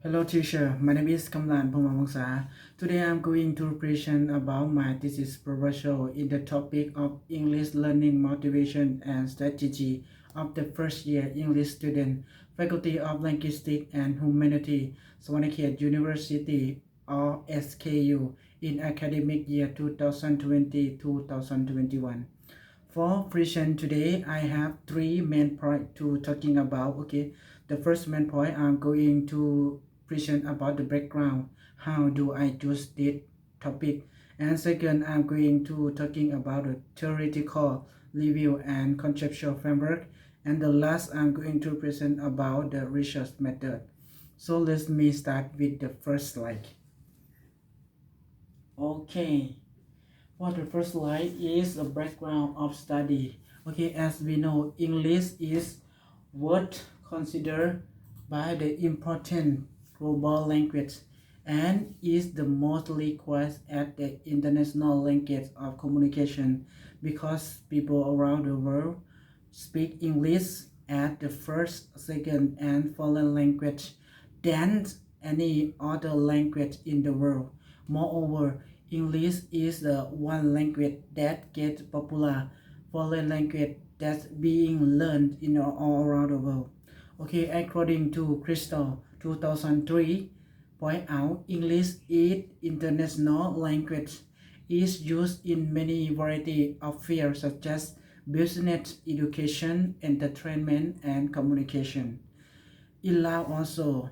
Hello teacher, my name is Kamlan Pumamangsa. Today I'm going to present about my thesis proposal in the topic of English learning motivation and strategy of the first year English student, Faculty of Linguistics and Humanity, Swanekia University or SKU in academic year 2020-2021. For present today, I have three main points to talking about. Okay, the first main point I'm going to present about the background. How do I choose this topic? And second, I'm going to talking about the theoretical review and conceptual framework. And the last, I'm going to present about the research method. So let me start with the first slide. Okay. For the first slide is a background of study. Okay, as we know, English is what considered by the important global language and is the most requested at the international language of communication because people around the world speak English as the first, second, and foreign language than any other language in the world. Moreover, English is the one language that gets popular foreign language that's being learned in all around the world. Okay, according to Crystal 2003, point out English is international language is used in many variety of fields such as business, education, entertainment, and communication. In Laos also,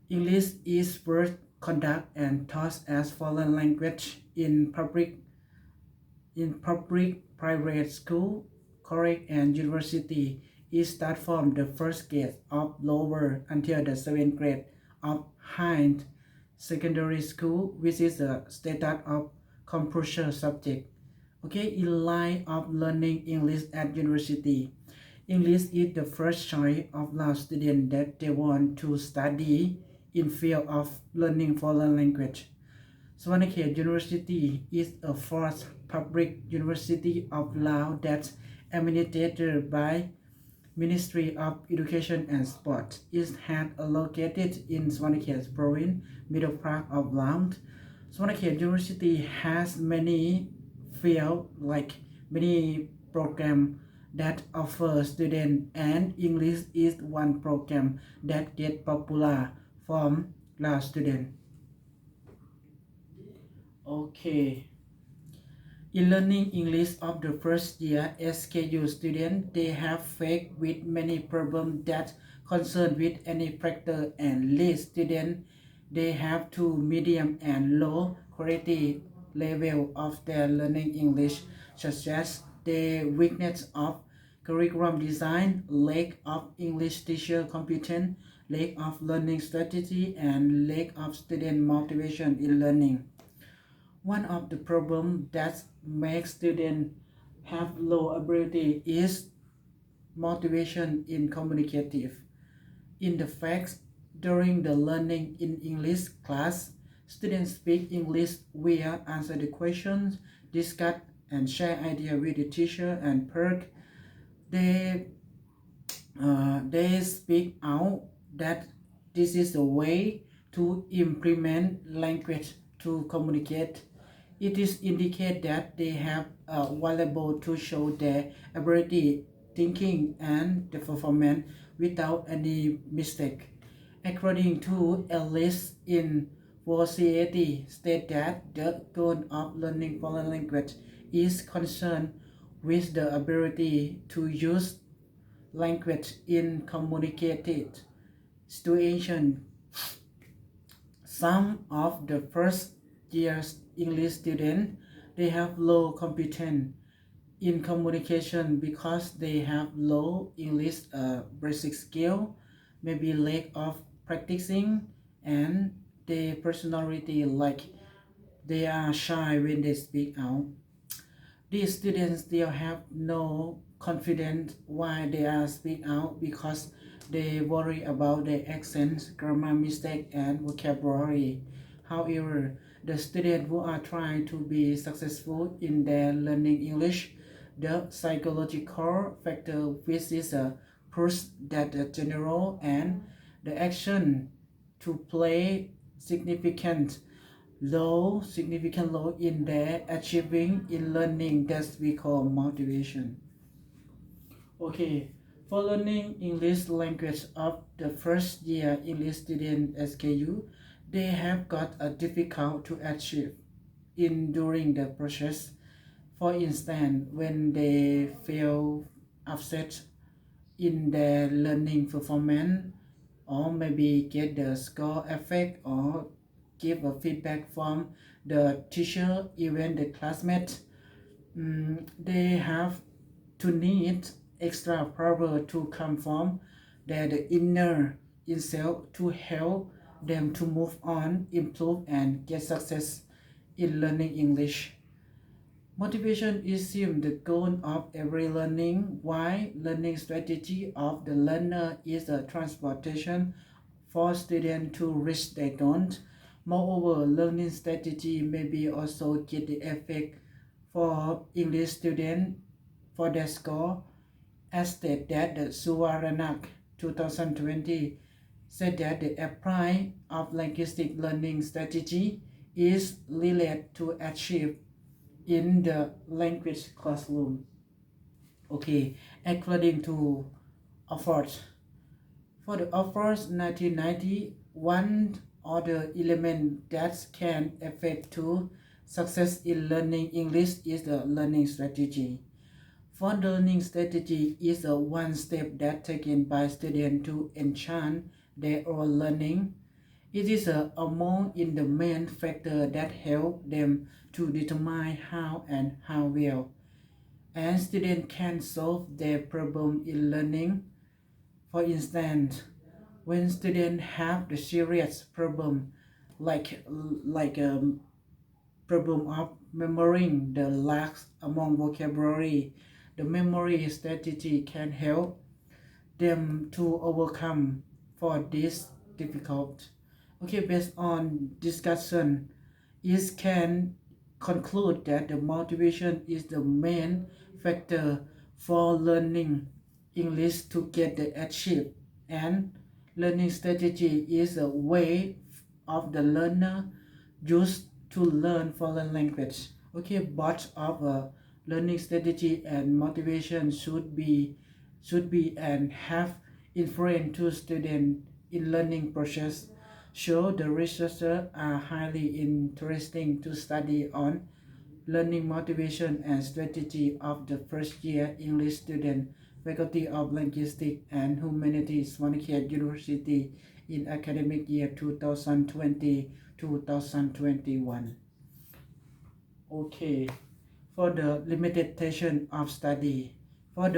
English is first conducted and taught as foreign language in public, private school, college, and university. It starts from the first grade of lower until the seventh grade of high secondary school, which is the status of compulsory subject. Okay, in line of learning English at university, English is the first choice of Lao students that they want to study in field of learning foreign language. Swanakhet University is a fourth public university of Laos that's administered by Ministry of Education and Sport. It had located in Swanakhet province, middle part of Laos. Swanakhet University has many fields like many programs that offer students, and English is one program that get popular from Lao students. Okay. In learning English of the first year SKU students, they have faced with many problems that concern with any practice and lead students. They have to medium and low quality level of their learning English, such as the weakness of curriculum design, lack of English teacher competence, lack of learning strategy, and lack of student motivation in learning. One of the problems that makes students have low ability is motivation in communicative. In the facts, during the learning in English class, students speak English via answer the questions, discuss and share ideas with the teacher and perk. They speak out that this is the way to implement language to communicate. It is indicate that they have valuable to show their ability, thinking, and the performance without any mistake. According to a list in Society state that the goal of learning foreign language is concerned with the ability to use language in communicated situation. Some of the first year's English students, they have low competence in communication because they have low English basic skill, maybe lack of practicing, and their personality like they are shy when they speak out. These students still have no confidence why they are speak out because they worry about their accents, grammar mistake, and vocabulary. However, the students who are trying to be successful in their learning English, the psychological factor which is a push that the general and the action to play significant role in their achieving in learning that we call motivation. Okay, for learning English language of the first year English student SKU, they have got a difficult to achieve in during the process. For instance, when they feel upset in their learning performance, or maybe get the score effect, or give a feedback from the teacher, even the classmate, they have to need extra power to come from their the inner self to help them to move on, improve, and get success in learning English. Motivation is the goal of every learning, while learning strategy of the learner is a transportation for students to reach their goals. Moreover, learning strategy may be also get the effect for English students for their score, as stated that the Suwaranak 2020 said that the apply of linguistic learning strategy is related to achieve in the language classroom. Okay, according to Oxford, for the Oxford 1990, one other element that can affect to success in learning English is the learning strategy. For learning strategy is a one step that taken by students to enhance their own learning. It is among in the main factor that help them to determine how and how well and students can solve their problem in learning. For instance, when students have the serious problem like problem of remembering the lacks among vocabulary, the memory strategy can help them to overcome for this difficult. Okay, based on discussion, it can conclude that the motivation is the main factor for learning English to get the achieve, and learning strategy is a way of the learner used to learn foreign language. Okay, both of learning strategy and motivation should be and have influence to student in learning process. So the researchers are highly interesting to study on learning motivation and strategy of the first year English student, Faculty of Linguistics and Humanities, Swanikhet University in academic year 2020-2021. Okay, for the limitation of study, for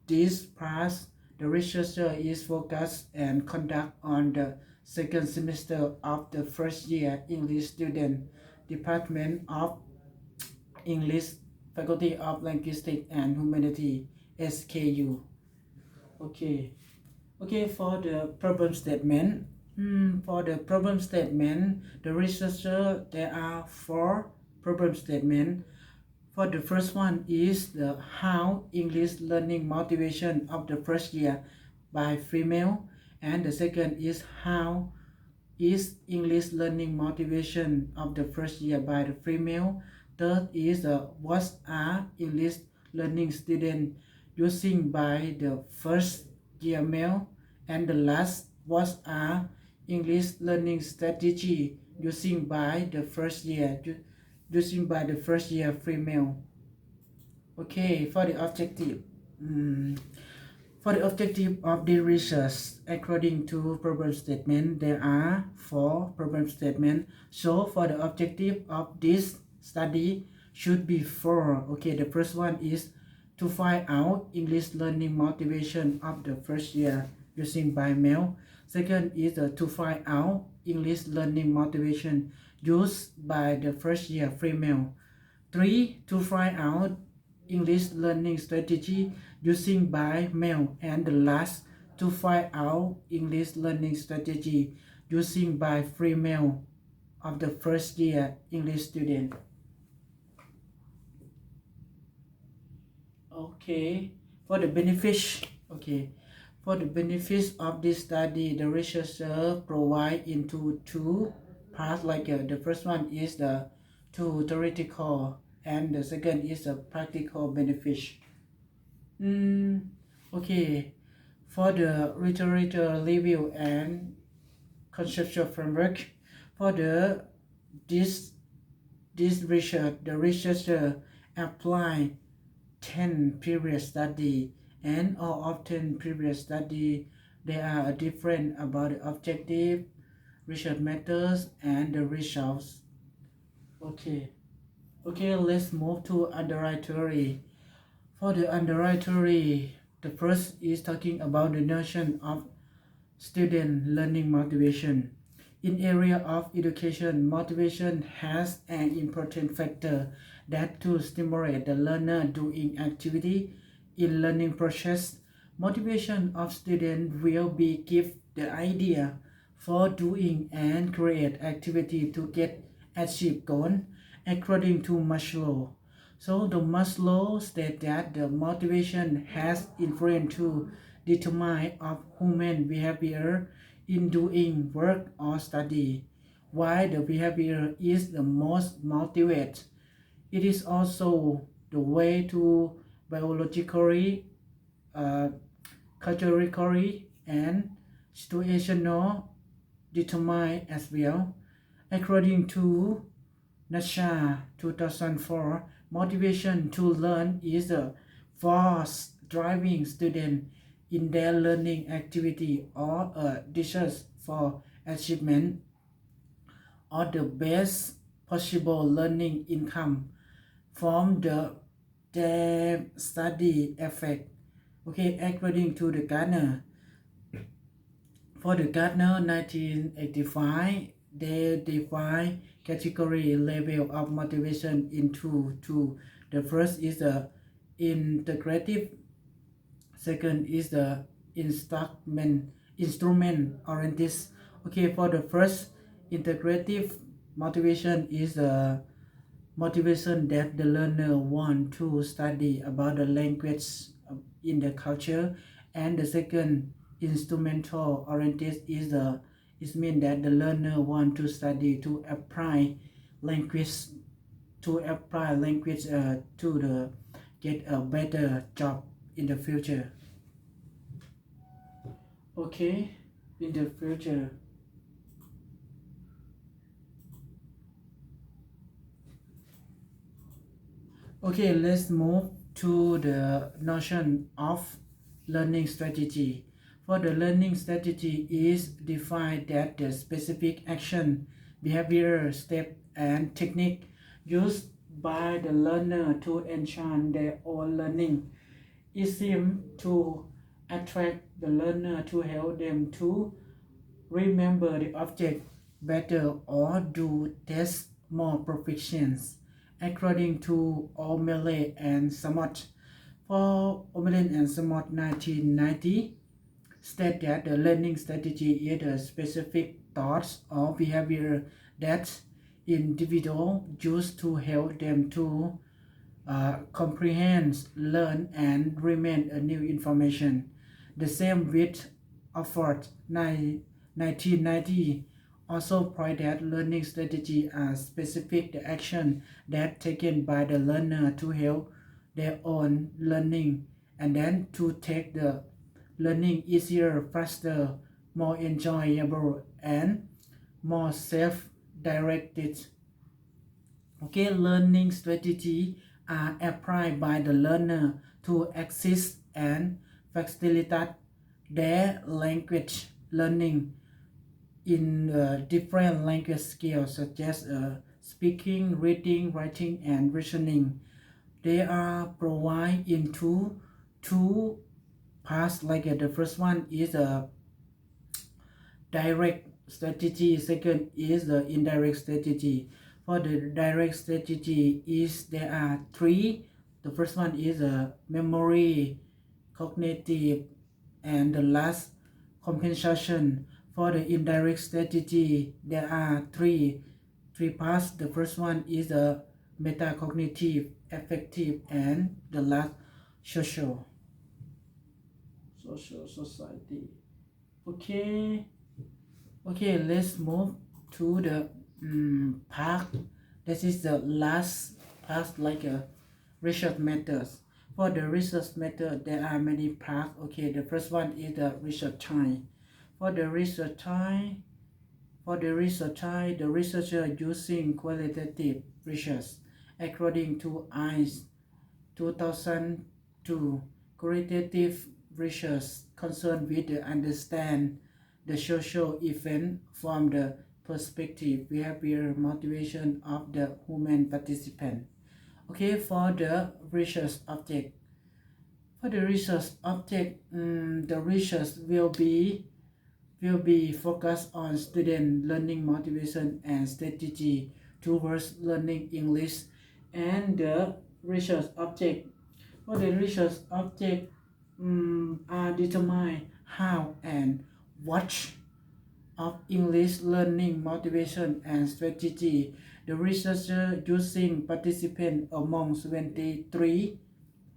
this part, the researcher is focused and conduct on the second semester of the first year English student, Department of English, Faculty of Linguistics and Humanity, SKU. Okay. Okay, for the problem statement. For the problem statement, the researcher, there are 4 problem statements. For the first one is the how English learning motivation of the first year by female, and the second is how is English learning motivation of the first year by the female. Third is what are English learning students using by the first year male, and the last what are English learning strategy using by the first year female. Okay, for the objective. For the objective of the research, according to problem statement, there are 4 problem statements. So for the objective of this study should be 4. Okay, the first one is to find out English learning motivation of the first year using by male. Second is to find out English learning motivation used by the first year female. 3. To find out English learning strategy using by male, and the last to find out English learning strategy using by female of the first year English student. Okay, for the benefits. Okay, For the benefits of this study, the researcher provide into two parts. The first one is the two theoretical, and the second is the practical benefit. Okay, for the literature review and conceptual framework, for this research, the researcher apply 10 previous study, and all of 10 previous study they are different about the objective, research methods, and the results. Okay, let's move to underwrite theory. For the underwrite theory, the first is talking about the notion of student learning motivation. In area of education, motivation has an important factor that to stimulate the learner doing activity in learning process. Motivation of student will be give the idea for doing and create activity to get achieve goal according to Maslow. So the Maslow state that the motivation has influence to determine of human behavior in doing work or study. Why the behavior is the most motivated. It is also the way to biologically, culturally, and situational determine as well. According to NASA 2004, motivation to learn is the force driving students in their learning activity or a desire for achievement or the best possible learning income from their study effect. Okay, according to the Gardner, for the Gardner 1985, they define category level of motivation into two. The first is the integrative, second is the instrument oriented. Okay, for the first, integrative motivation is the motivation that the learner want to study about the language in the culture, and the second, instrumental oriented, is the it means that the learner want to study to apply language to the get a better job in the future. Okay, in the future. Okay, let's move to the notion of learning strategy. For the learning strategy is defined that the specific action, behavior, step, and technique used by the learner to enhance their own learning. It seems to attract the learner to help them to remember the object better or do tests more proficient. According to O'Malley and Samot, for O'Malley and Samot 1990, state that the learning strategy is the specific thoughts or behavior that individual use to help them to comprehend, learn, and remember a new information. The same with Oxford 1990 also point that learning strategy are specific the action that taken by the learner to help their own learning and then to take the learning easier, faster, more enjoyable, and more self-directed. Okay, learning strategy are applied by the learner to assist and facilitate their language learning in different language skills such as speaking, reading, writing, and listening. They are provided into two parts. The first one is a direct strategy, second is the indirect strategy. For the direct strategy is there are three. The first one is a memory, cognitive, and the last compensation. For the indirect strategy there are three parts. The first one is the metacognitive, affective, and the last social. social society. Okay, okay, let's move to the part. This is the last part, like a research methods. For the research method, there are many parts. Okay, the first one is the research time. For the research time, the researcher using qualitative research according to ICE 2002. Qualitative research concerned with the understand the social event from the perspective, behavior, motivation of the human participant. Okay, for the research object. For the research object, the research will be focused on student learning motivation and strategy towards learning English. And the research object, for the research object, are determine how and what of English learning motivation and strategy. The researcher using participant among 23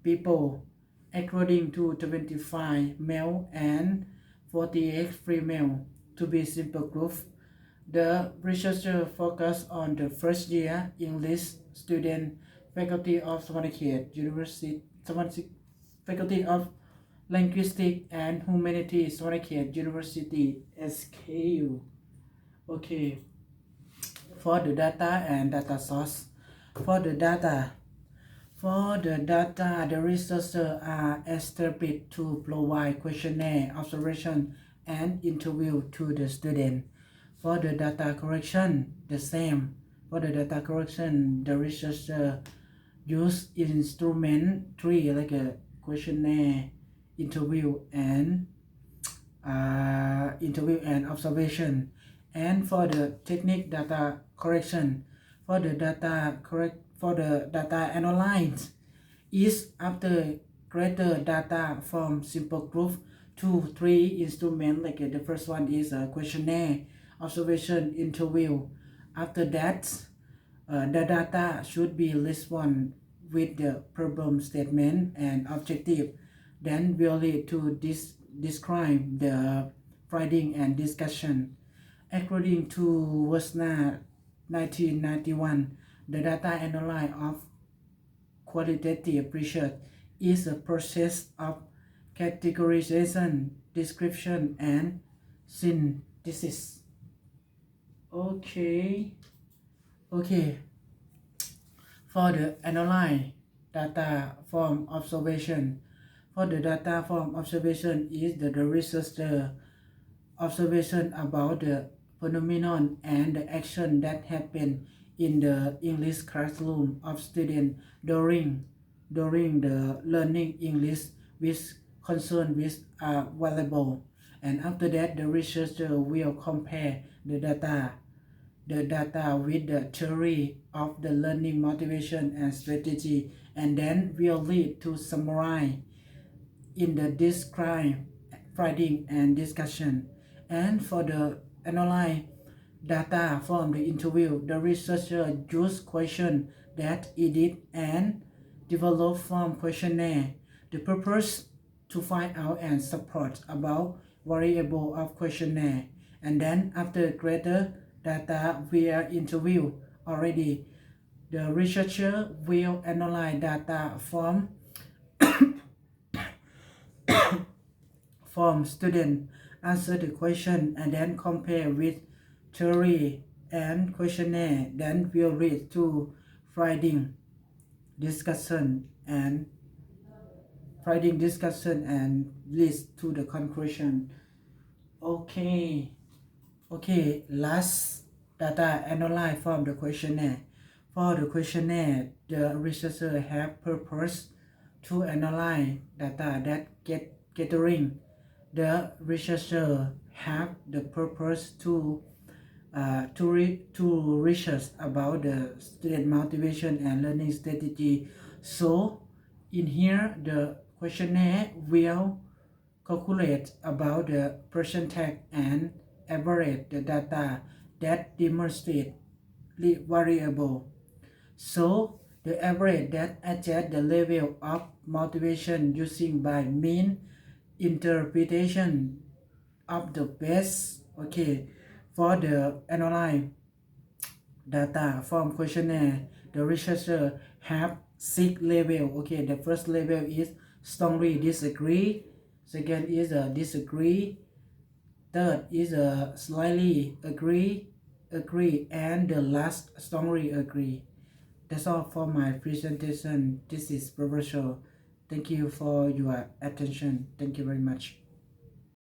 people according to 25 male and 48 female to be simple group. The researcher focused on the first year English student faculty of Swanikhet University, faculty of Linguistics and Humanities Swanikhet University SKU. Okay, for the data and data source. For the data, the researchers are established to provide questionnaire, observation, and interview to the student. For the data correction, the same. For the data correction, the researcher use instrument three, like a questionnaire, interview, and observation. And for the technique data correction, for the data analyze is after greater data from simple group to three instruments, like the first one is a questionnaire, observation, interview. After that, the data should be respond with the problem statement and objective, then will lead to describe the finding and discussion. According to Wasna 1991, the data analysis of qualitative research is a process of categorization, description, and synthesis. Okay, for the analyze data from observation. For the data from observation is the researcher observation about the phenomenon and the action that happen in the English classroom of students during the learning English with concern with are valuable. And after that, the researcher will compare the data with the theory of the learning motivation and strategy, and then will lead to summarize in the describe finding and discussion. And for the analyze data from the interview, the researcher use question that edit and develop from questionnaire. The purpose to find out and support about variable of questionnaire. And then after greater data via interview already, the researcher will analyze data from student, answer the question, and then compare with theory and questionnaire, then will lead to finding discussion and leads to the conclusion. Okay, last data analyzed from the questionnaire. For the questionnaire, the researcher have purpose to analyze data that gathering. The researcher have the purpose to research about the student motivation and learning strategy. So in here, the questionnaire will calculate about the percentage and average the data that demonstrate variable. So the average that adjust the level of motivation using by mean interpretation of the best, okay, for the analyze data from questionnaire. The researcher have 6 level. Okay, the first level is strongly disagree, second is a disagree, third is a slightly agree, and the last strongly agree. That's all for my presentation. This is Professor. Thank you for your attention. Thank you very much.